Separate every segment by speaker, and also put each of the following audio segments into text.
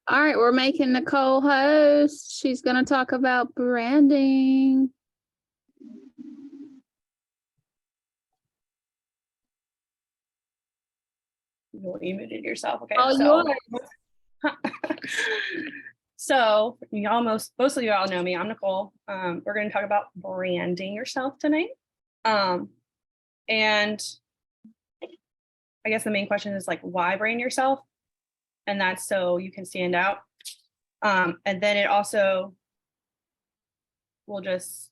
Speaker 1: All right, we're making Nicole host. She's going to talk about branding.
Speaker 2: You muted yourself. Okay.
Speaker 1: Oh,
Speaker 2: So most of you all know me. I'm Nicole. We're going to talk about branding yourself tonight. And I guess the main question is like, why brand yourself? And that's so you can stand out. And then it also will just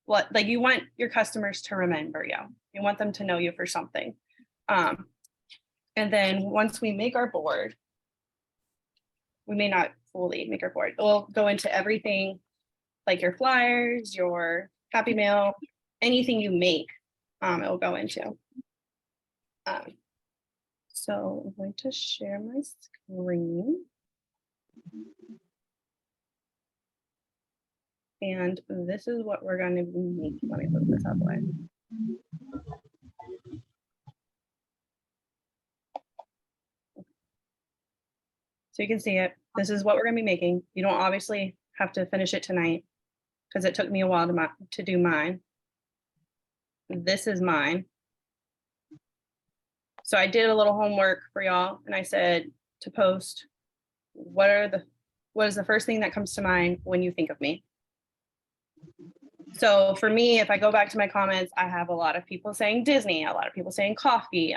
Speaker 2: like you want your customers to remember you. You want them to know you for something. And then once we make our board, we may not fully make our board. We'll go into everything like your flyers, your Happy Mail, anything you make, it will go into. So I'm going to share my screen. And this is what we're going to be making. Let me move this out of the way. So you can see it. This is what we're going to be making. You don't obviously have to finish it tonight because it took me a while to do mine. This is mine. So I did a little homework for y'all and I said to post, what is the first thing that comes to mind when you think of me? So for me, if I go back to my comments, I have a lot of people saying Disney, a lot of people saying coffee.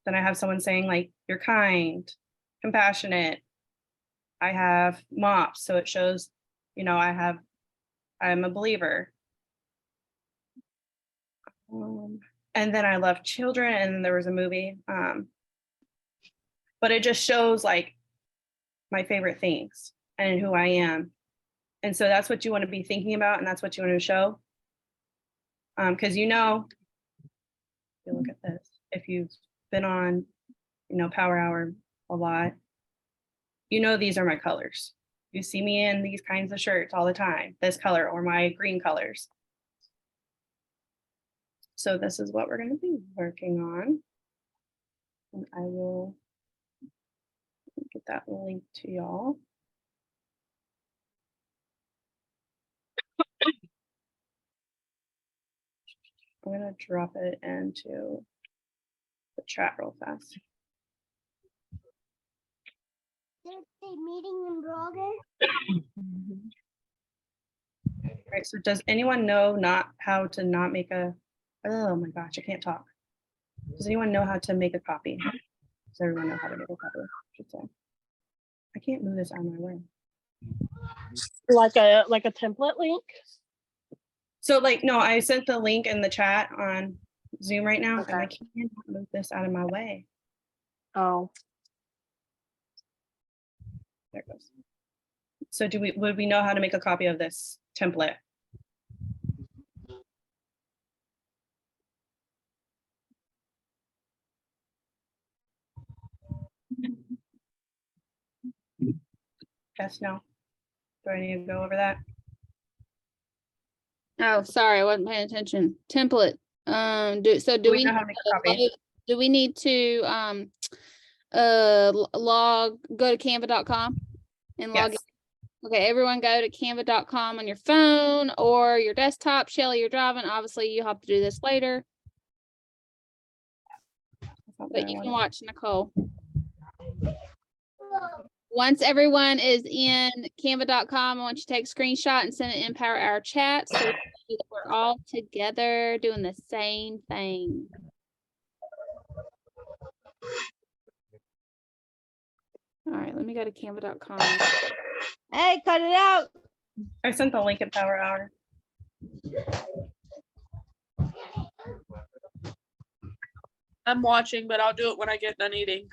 Speaker 2: Then I have someone saying like, you're kind, compassionate. I have mops, so it shows, you know, I'm a believer. And then I love children, and there was a movie. But it just shows like my favorite things and who I am. And so that's what you want to be thinking about, and that's what you want to show. Because you know, if you look at this, if you've been on, you know, Power Hour a lot, you know these are my colors. You see me in these kinds of shirts all the time, this color or my green colors. So this is what we're going to be working on. And I will get that link to y'all. I'm going to drop it into the chat real fast.
Speaker 3: There's a meeting in progress.
Speaker 2: All right, so does anyone know how to not make a, oh my gosh, I can't talk. Does anyone know how to make a copy? Does everyone know how to make a copy? I should say. I can't move this out of my way.
Speaker 4: Like a template link?
Speaker 2: So like, no, I sent the link in the chat on Zoom right now,
Speaker 4: Okay.
Speaker 2: and I can't move this out of my way.
Speaker 4: Oh.
Speaker 2: There it goes. So would we know how to make a copy of this template? Yes, no. Do I need to go over that?
Speaker 1: Oh, sorry, I wasn't paying attention. Template. Do we
Speaker 2: know how to make a copy?
Speaker 1: Do we need to go to canva.com and log in? Okay, everyone go to canva.com on your phone or your desktop. Shelly, you're driving. Obviously, you have to do this later. But you can watch Nicole. Once everyone is in canva.com, I want you to take a screenshot and send it in Power Hour chat so that we're all together doing the same thing. All right, let me go to canva.com.
Speaker 3: Hey, cut it out.
Speaker 2: I sent the link at Power Hour.
Speaker 5: I'm watching, but I'll do it when I get done eating.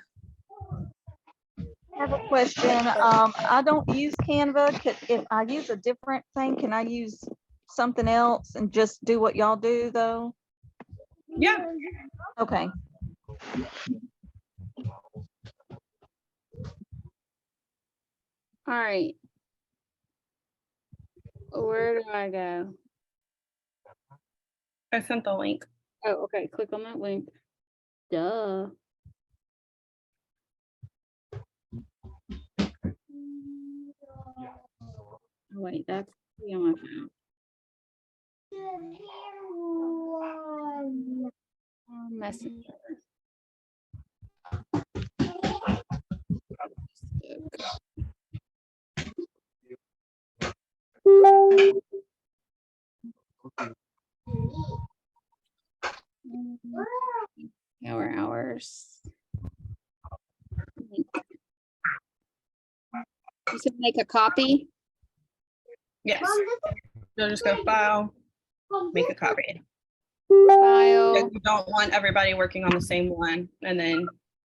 Speaker 6: I have a question. I don't use Canva. If I use a different thing, can I use something else and just do what y'all do though?
Speaker 2: Yeah.
Speaker 6: Okay.
Speaker 1: All right. Where do I go?
Speaker 2: I sent the link.
Speaker 1: Oh, okay. Click on that link. Duh. Oh, wait, that's on my phone. Messenger. Hours. You said make a copy.
Speaker 2: Yes. You'll just go file, make a copy.
Speaker 1: File.
Speaker 2: Because you don't want everybody working on the same one and then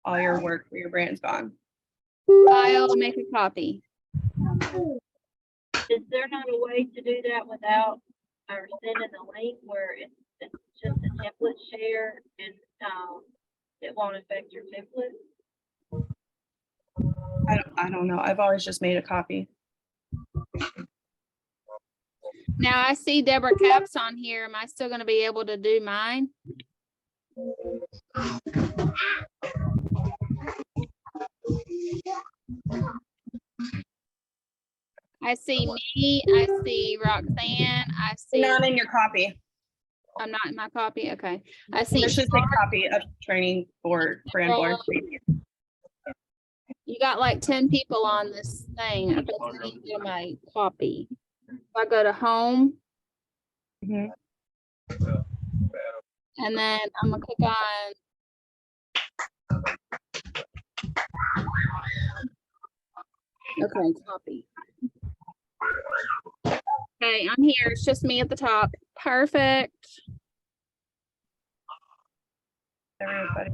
Speaker 2: all your work for your brand's gone.
Speaker 1: File. Make a copy.
Speaker 7: Is there not a way to do that without or sending a link where it's just a template share and it won't affect your template?
Speaker 2: I don't know. I've always just made a copy.
Speaker 1: Now I see Deborah Caps on here. Am I still going to be able to do mine? I see me. I see Roxanne. I see.
Speaker 2: Not in your copy.
Speaker 1: I'm not in my copy. Okay. I see.
Speaker 2: This is a copy of training for brand board.
Speaker 1: You got like 10 people on this thing. I guess I need to go to my copy. If I go to home
Speaker 2: Mhm.
Speaker 1: and then I'm gonna click on okay, copy. Okay, I'm here. It's just me at the top. Perfect.
Speaker 2: Everybody.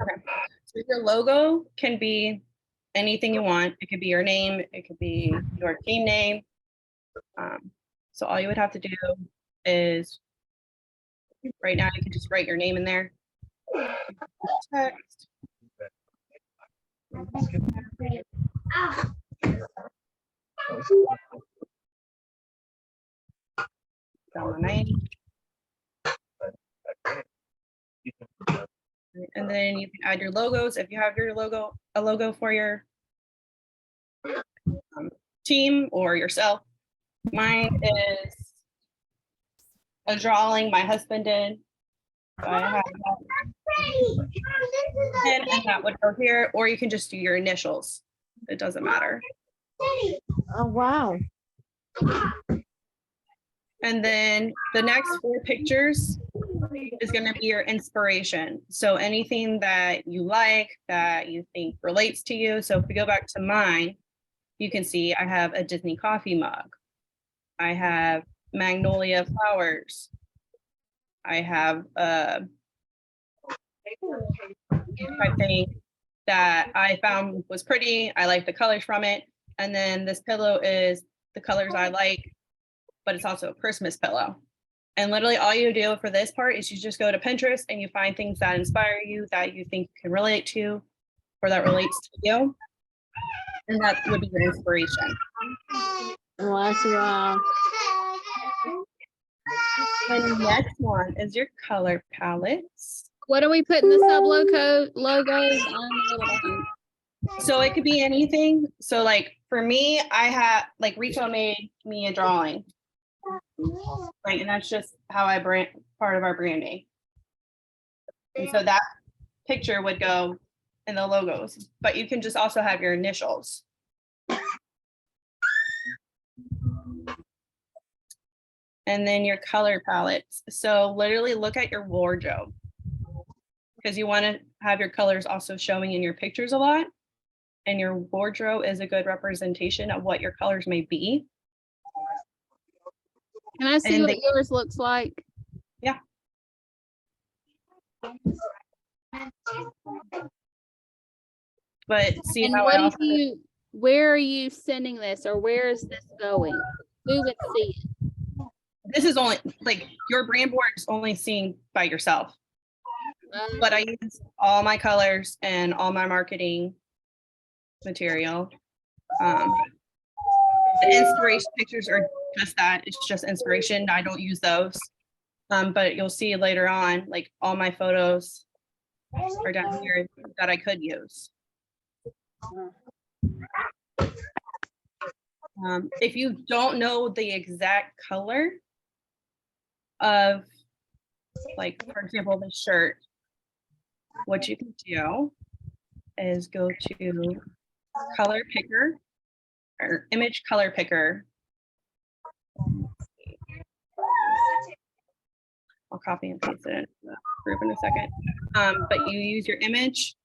Speaker 2: Okay. So your logo can be anything you want. It could be your name. It could be your team name. So all you would have to do is right now you can just write your name in there. Text. Down my name. And then you can add your logos if you have your logo, a logo for your team or yourself. Mine is a drawing my husband did. So I have that. And that would go here, or you can just do your initials. It doesn't matter.
Speaker 3: Oh, wow.
Speaker 2: And then the next 4 pictures is going to be your inspiration. So anything that you like, that you think relates to you. So if we go back to mine, you can see I have a Disney coffee mug. I have magnolia flowers. I have a type thing that I found was pretty. I like the colors from it. And then this pillow is the colors I like, but it's also a Christmas pillow. And literally all you do for this part is you just go to Pinterest and you find things that inspire you, that you think you can relate to, or that relates to you. And that would be your inspiration.
Speaker 3: Wow.
Speaker 2: The next one is your color palettes.
Speaker 1: What are we putting the sub logos on?
Speaker 2: So it could be anything. So like for me, I have like Rico made me a drawing. Right, and that's just how I brand part of our branding. And so that picture would go in the logos, but you can just also have your initials. And then your color palettes. So literally look at your wardrobe because you want to have your colors also showing in your pictures a lot. And your wardrobe is a good representation of what your colors may be.
Speaker 1: Can I see
Speaker 2: And
Speaker 1: what yours looks like?
Speaker 2: Yeah. But see
Speaker 1: And
Speaker 2: how
Speaker 1: what
Speaker 2: I also,
Speaker 1: where are you sending this, or where is this going? Who would see it?
Speaker 2: this is only like your brand board is only seen by yourself. But I use all my colors and all my marketing material. The inspiration pictures are just that. It's just inspiration. I don't use those. But you'll see later on, like all my photos are down here that I could use. If you don't know the exact color of, like, for example, the shirt, what you can do is go to color picker or image color picker. I'll copy and paste it in the group in a second. But you use your image.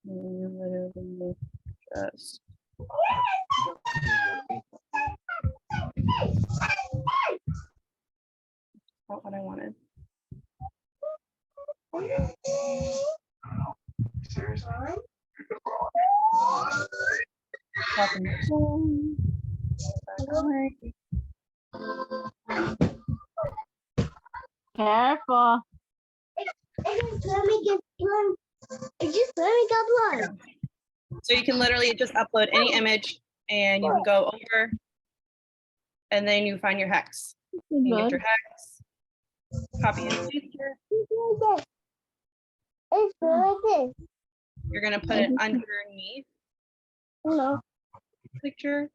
Speaker 2: You literally just not what I wanted.
Speaker 3: Careful.
Speaker 2: So you can literally just upload any image and you can go over and then you find your hex. You get your hex, copy and paste it. You're gonna put it underneath
Speaker 3: Hello.
Speaker 2: the picture.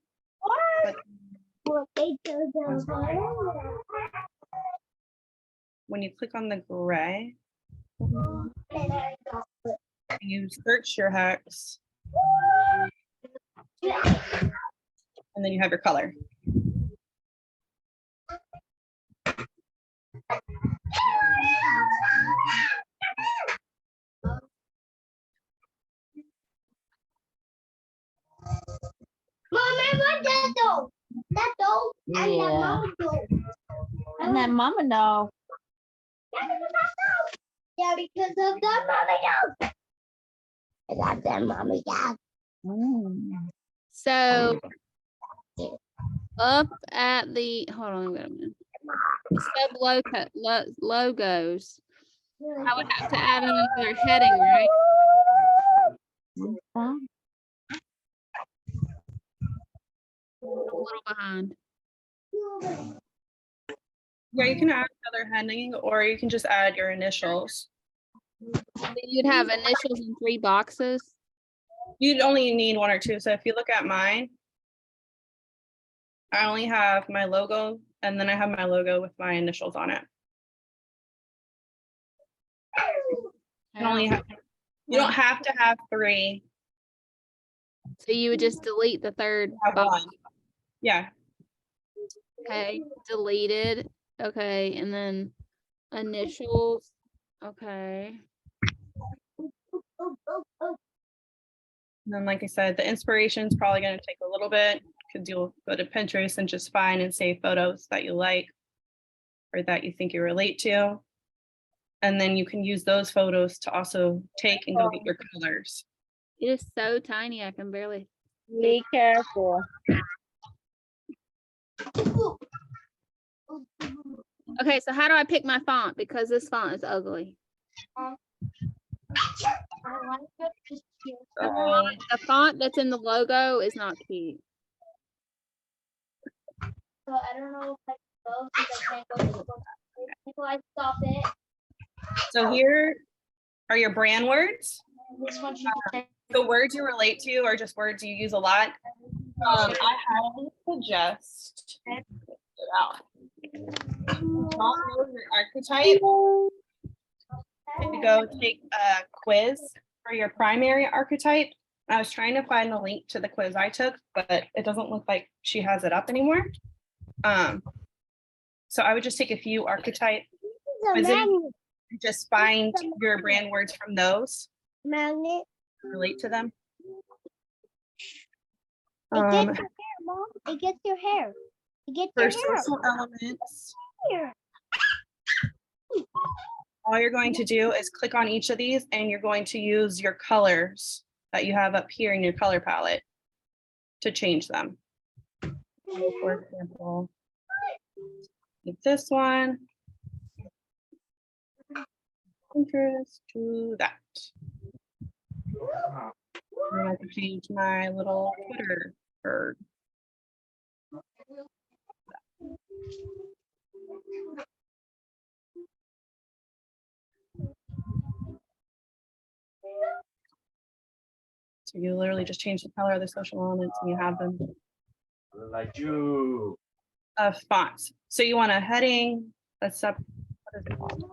Speaker 2: When you click on the gray, you search your hex. And then you have your color.
Speaker 3: Yeah. And that mama know.
Speaker 8: Yeah, because of that mommy dog. I got that mommy dog.
Speaker 1: So up at the, hold on, wait a minute. The logos. I would have to add another heading, right? A little behind.
Speaker 2: Yeah, you can add another heading or you can just add your initials.
Speaker 1: You'd have initials in 3 boxes.
Speaker 2: You'd only need 1 or 2. So if you look at mine, I only have my logo and then I have my logo with my initials on it. You don't have to have 3.
Speaker 1: So you would just delete the third
Speaker 2: Have
Speaker 1: box.
Speaker 2: 1. Yeah.
Speaker 1: Okay, deleted. Okay, and then initials. Okay.
Speaker 2: And then, like I said, the inspiration is probably going to take a little bit because you'll go to Pinterest and just find and save photos that you like or that you think you relate to. And then you can use those photos to also take and go get your colors.
Speaker 1: It is so tiny, I can barely.
Speaker 3: Be careful.
Speaker 1: Okay, so how do I pick my font? Because this font is ugly. The font that's in the logo is not cute.
Speaker 8: So I don't know if I can go because I can't go to the book. If I stop it,
Speaker 2: So here are your brand words.
Speaker 8: this one should be
Speaker 2: The words you relate to are just words you use a lot. I highly suggest don't know your archetype. To go take a quiz for your primary archetype. I was trying to find the link to the quiz I took, but it doesn't look like she has it up anymore. So I would just take a few archetype quizzes and just find your brand words from those.
Speaker 8: magnet.
Speaker 2: Relate to them.
Speaker 8: It gets your hair, Mom. It gets your hair. It gets
Speaker 2: For
Speaker 8: your hair.
Speaker 2: social elements,
Speaker 8: Here.
Speaker 2: all you're going to do is click on each of these and you're going to use your colors that you have up here in your color palette to change them. So for example, like this one. Interest to that. And I can change my little Twitter bird. So you literally just change the color of the social elements and you have them.
Speaker 9: Like you.
Speaker 2: Fonts. So you want a heading, a sub, what is it called?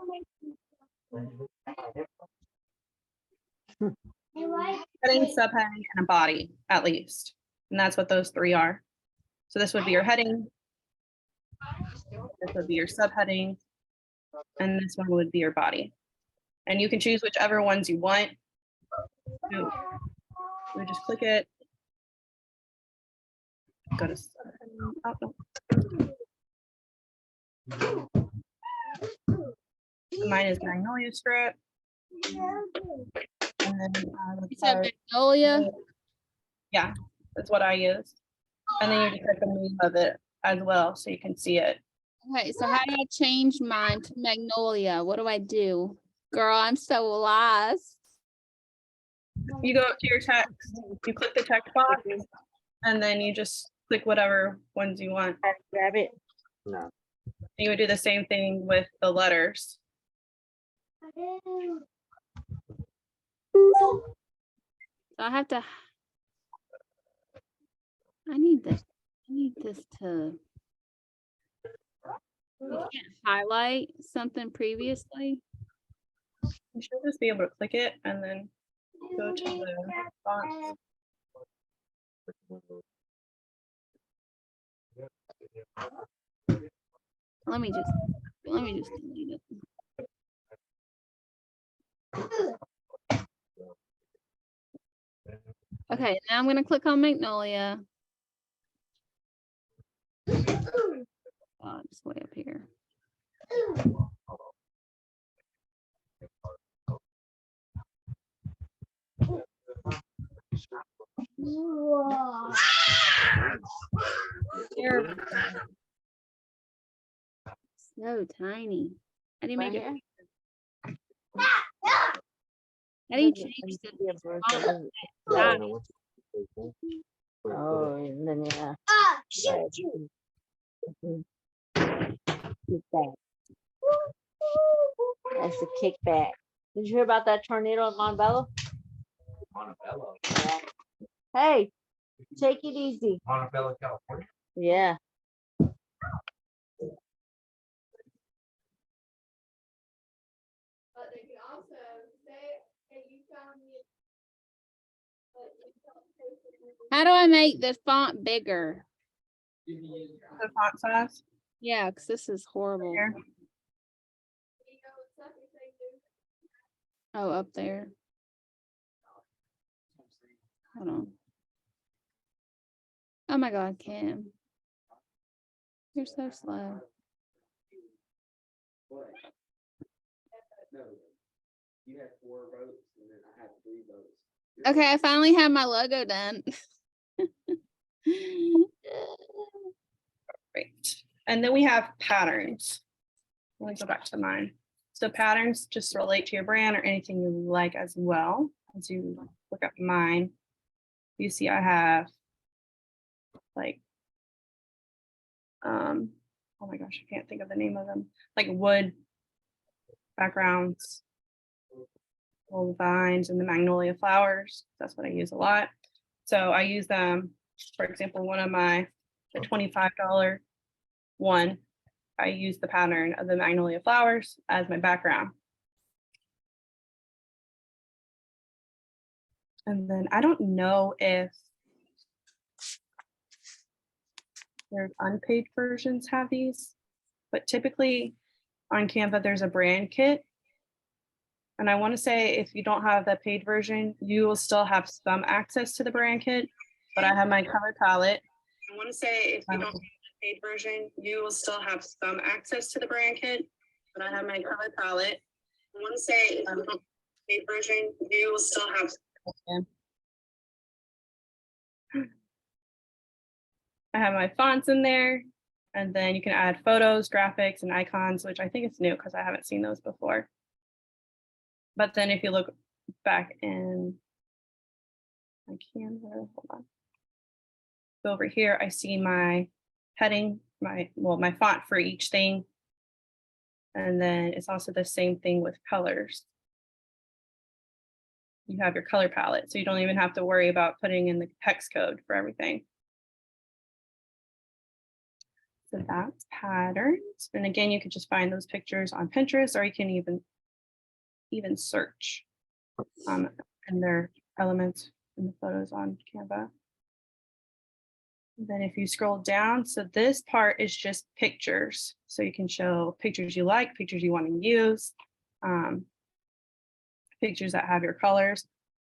Speaker 2: Heading, subheading, and a body at least. And that's what those three are. So this would be your heading. This would be your subheading. And this one would be your body. And you can choose whichever ones you want. So we just click it. Go to subheading. Oh, no. Mine is Magnolia script. And then
Speaker 1: You said Magnolia.
Speaker 2: yeah, that's what I use. And then you just put the name of it as well, so you can see it.
Speaker 1: Okay, so how do I change mine to Magnolia? What do I do? Girl, I'm so lost.
Speaker 2: You go to your text, you click the text box, and then you just click whatever ones you want.
Speaker 3: Grab it.
Speaker 9: No.
Speaker 2: You would do the same thing with the letters.
Speaker 1: So I have to. I need this. I need this to. You can't highlight something previously.
Speaker 2: You should just be able to click it and then go to the fonts.
Speaker 1: Let me just delete it. Okay, now I'm gonna click on Magnolia. Oh, it's way up here. There we go. So tiny. How do you make it? How do you change the font?
Speaker 3: Oh, and then yeah. Kickback. That's the kickback. Did you hear about that tornado in Montebello?
Speaker 9: Montebello.
Speaker 3: Yeah. Hey, take it easy.
Speaker 9: Montebello, California.
Speaker 3: Yeah.
Speaker 1: But they can also say, hey, you found me. How do I make the font bigger?
Speaker 2: The font size
Speaker 1: Yeah, because this is horrible.
Speaker 2: here.
Speaker 1: Oh, up there. Hold on. Oh my God, Kim. You're so slow.
Speaker 9: You had 4 votes and then I had 3 votes.
Speaker 1: Okay, I finally have my logo done.
Speaker 2: Great. And then we have patterns. Let me go back to mine. So patterns just relate to your brand or anything you like as well. As you look at mine, you see I have like, oh my gosh, I can't think of the name of them. Like wood backgrounds, all the vines and the magnolia flowers. That's what I use a lot. So I use them, for example, one of my, the $25 one, I use the pattern of the magnolia flowers as my background. And then I don't know if there's unpaid versions have these, but typically on Canva, there's a brand kit. And I want to say if you don't have the paid version, you will still have some access to the brand kit, but I have my color palette. I want to say if you don't have the paid version, you will still have some access to the brand kit, but I have my color palette. I want to say if you don't have the paid version, you will still have. I have my fonts in there, and then you can add photos, graphics, and icons, which I think is new because I haven't seen those before. But then if you look back in my Canva, hold on. Go over here, I see my heading, my font for each thing. And then it's also the same thing with colors. you have your color palette. So you don't even have to worry about putting in the hex code for everything. So that's patterns. And again, you could just find those pictures on Pinterest, or you can even search and their elements in the photos on Canva. Then if you scroll down, so this part is just pictures. So you can show pictures you like, pictures you want to use, pictures that have your colors.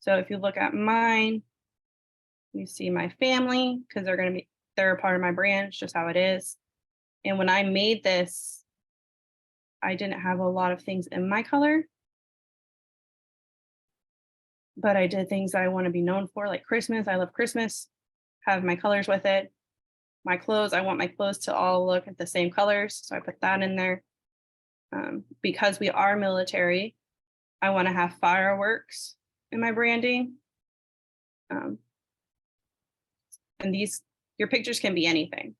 Speaker 2: So if you look at mine, you see my family, because they're a part of my brand. It's just how it is. And when I made this, I didn't have a lot of things in my color, but I did things that I want to be known for, like Christmas. I love Christmas, have my colors with it. My clothes, I want my clothes to all look at the same colors. So I put that in there. Because we are military, I want to have fireworks in my branding. And your pictures can be anything.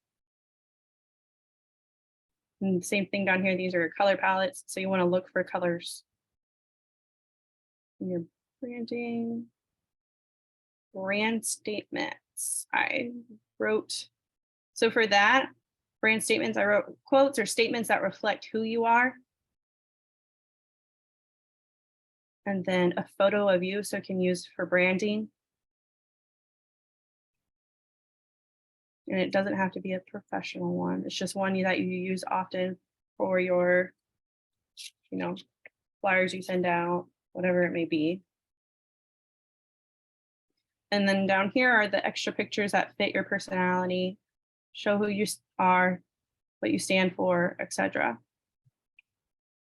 Speaker 2: And same thing down here, these are your color palettes. So you want to look for colors in your branding. Brand statements, I wrote. So for that, brand statements, I wrote quotes or statements that reflect who you are. And then a photo of you, so it can use for branding. And it doesn't have to be a professional one. It's just one that you use often for your, flyers you send out, whatever it may be. And then down here are the extra pictures that fit your personality, show who you are, what you stand for, etc.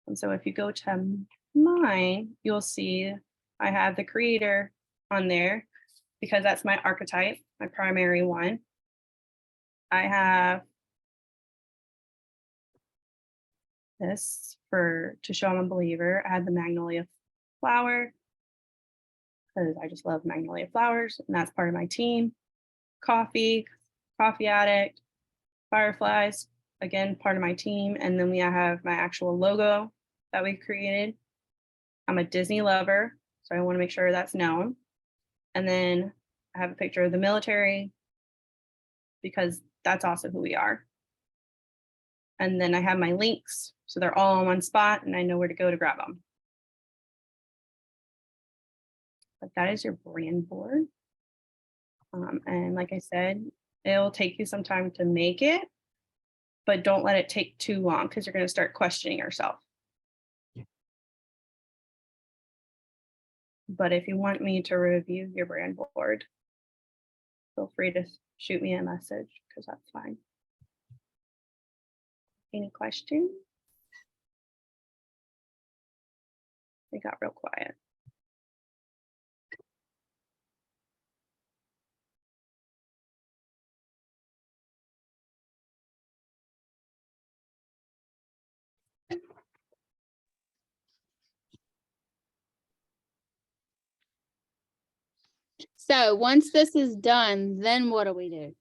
Speaker 2: And so if you go to mine, you'll see I have the creator on there because that's my archetype, my primary one. I have this to show I'm a believer. I had the magnolia flower because I just love magnolia flowers, and that's part of my team. Coffee addict, fireflies, again, part of my team. And then we have my actual logo that we created. I'm a Disney lover, so I want to make sure that's known. And then I have a picture of the military because that's also who we are. And then I have my links, so they're all in one spot and I know where to go to grab them. But that is your brand board. And like I said, it'll take you some time to make it, but don't let it take too long because you're going to start questioning yourself. But if you want me to review your brand board, feel free to shoot me a message because that's fine. Any questions? It got real quiet.
Speaker 1: So once this is done, then what do we do?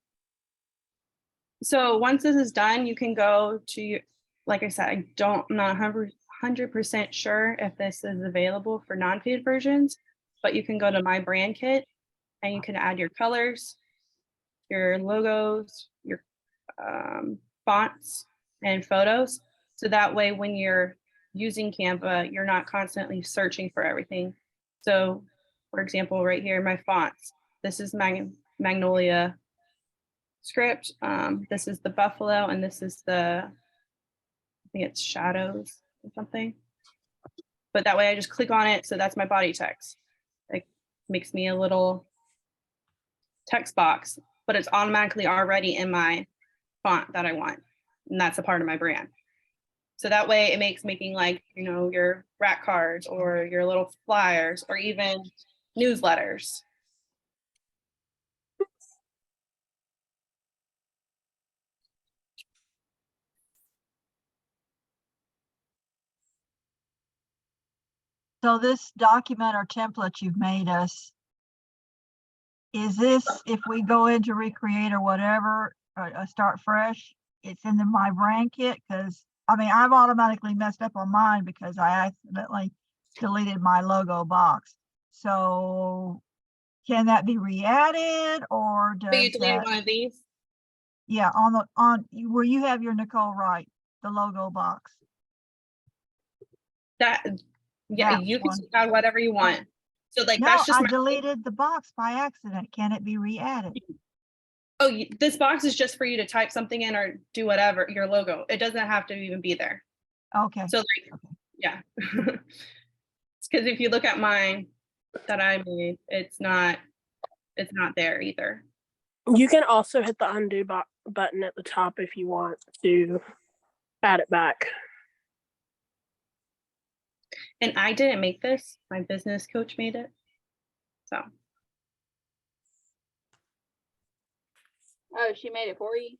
Speaker 2: So once this is done, you can go to, like I said, I'm not 100% sure if this is available for non-paid versions, but you can go to my brand kit and you can add your colors, your logos, your fonts and photos. So that way, when you're using Canva, you're not constantly searching for everything. So for example, right here, my fonts, this is Magnolia script. This is the buffalo, and this is I think it's shadows or something. But that way I just click on it. So that's my body text. It makes me a little text box, but it's automatically already in my font that I want. And that's a part of my brand. So that way it makes making your rack cards or your little flyers or even newsletters.
Speaker 3: So this document or template you've made us, is this, if we go into Recreate or whatever, start fresh, it's in my brand kit? Because I've automatically messed up on mine because I accidentally deleted my logo box. So can that be re-added or
Speaker 2: But you
Speaker 3: does
Speaker 2: deleted
Speaker 3: that,
Speaker 2: one of these?
Speaker 3: yeah, where you have your Nicole Wright, the logo box?
Speaker 2: That, yeah,
Speaker 3: That
Speaker 2: you can
Speaker 3: one.
Speaker 2: take out whatever you want. So like,
Speaker 3: No,
Speaker 2: that's just
Speaker 3: I
Speaker 2: my,
Speaker 3: deleted the box by accident. Can it be re-added?
Speaker 2: oh, this box is just for you to type something in or do whatever, your logo. It doesn't have to even be there.
Speaker 3: Okay,
Speaker 2: So like, yeah. It's because if you look at mine that I made, it's not there either.
Speaker 4: You can also hit the undo button at the top if you want to add it back.
Speaker 2: And I didn't make this, my business coach made it. So,
Speaker 1: Oh, she made it for you?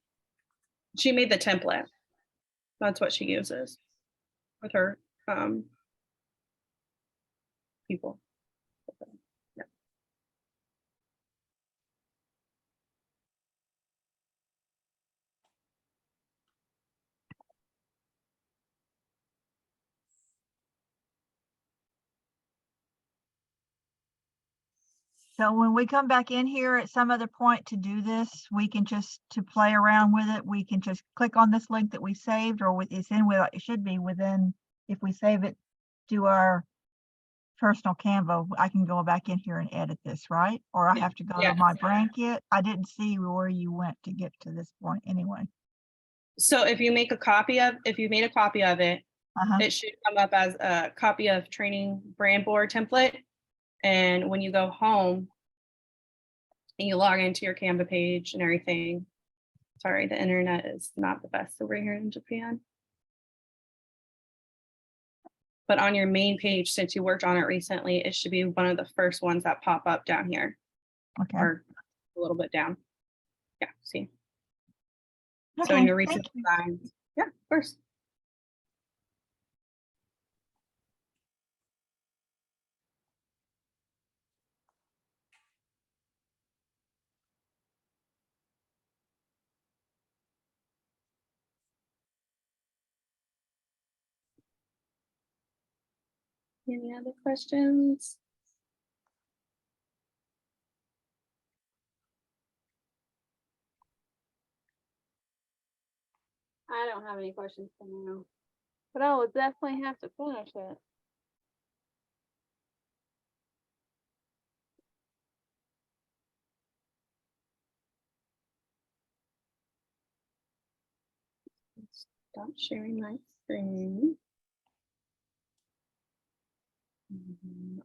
Speaker 2: she made the template. That's what she uses with her people. Yeah.
Speaker 3: so when we come back in here at some other point to do this, we can just, to play around with it, we can just click on this link that we saved, or it's in with, it should be within, if we save it to our personal Canva, I can go back in here and edit this, right? Or I have to go
Speaker 2: Yeah.
Speaker 3: to my blanket. I didn't see where you went to get to this point anyway.
Speaker 2: So if you made a copy of it,
Speaker 3: Uh-huh.
Speaker 2: it should come up as a copy of training brand board template. And when you go home and you log into your Canva page and everything, sorry, the internet is not the best over here in Japan. But on your main page, since you worked on it recently, it should be one of the first ones that pop up down here,
Speaker 3: Okay.
Speaker 2: or a little bit down. Yeah, see. So
Speaker 3: Okay,
Speaker 2: in your recent
Speaker 3: thank you.
Speaker 2: designs, yeah, of course. Any other questions?
Speaker 1: I don't have any questions for now. But I will definitely have to finish it.
Speaker 2: Stop sharing my screen.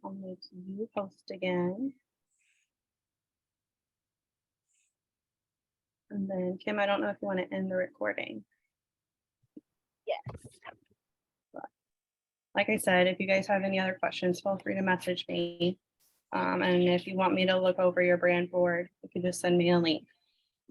Speaker 2: I'll make you host again. And then Kim, I don't know if you want to end the recording.
Speaker 1: Yes.
Speaker 2: Like I said, if you guys have any other questions, feel free to message me. And if you want me to look over your brand board, you can just send me a link.